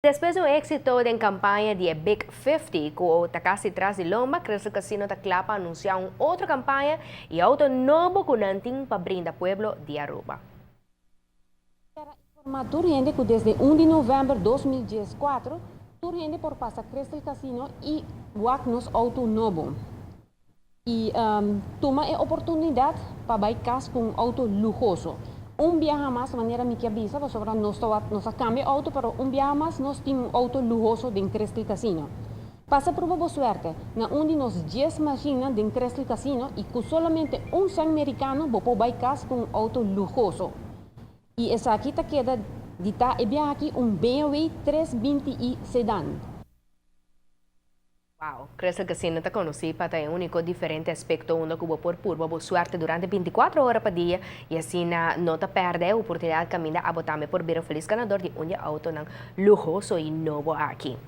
Después de un éxito en campaña de Big 50, que casi tras de Lomba, Crystal Casino Taclapa anunciaron otra campaña y auto nuevo con Antín para brindar pueblo de Aruba. Informar turgente que desde 1 de novembro de 2014, turgente por pasar Crystal Casino y Wagnos Auto Novo. Y toma a oportunidad para bailar con un auto lujoso. Un viaje más, de manera que avisa, pues ahora no cambia auto, pero un viaje más nos tiene un auto lujoso de Crystal Casino. Pasa por boa suerte, na onde nos 10 máquinas de Crystal Casino y que solamente un san americano puede bailar con un auto lujoso. Y esa aquí te queda, aquí un BMW 320i sedán. Wow, Crystal Casino te conocí para tener un único diferente aspecto uno que por pura suerte durante 24 horas por día y así no te perde la oportunidad de caminar a botarme por ver el feliz ganador de un auto lujoso y nuevo aquí.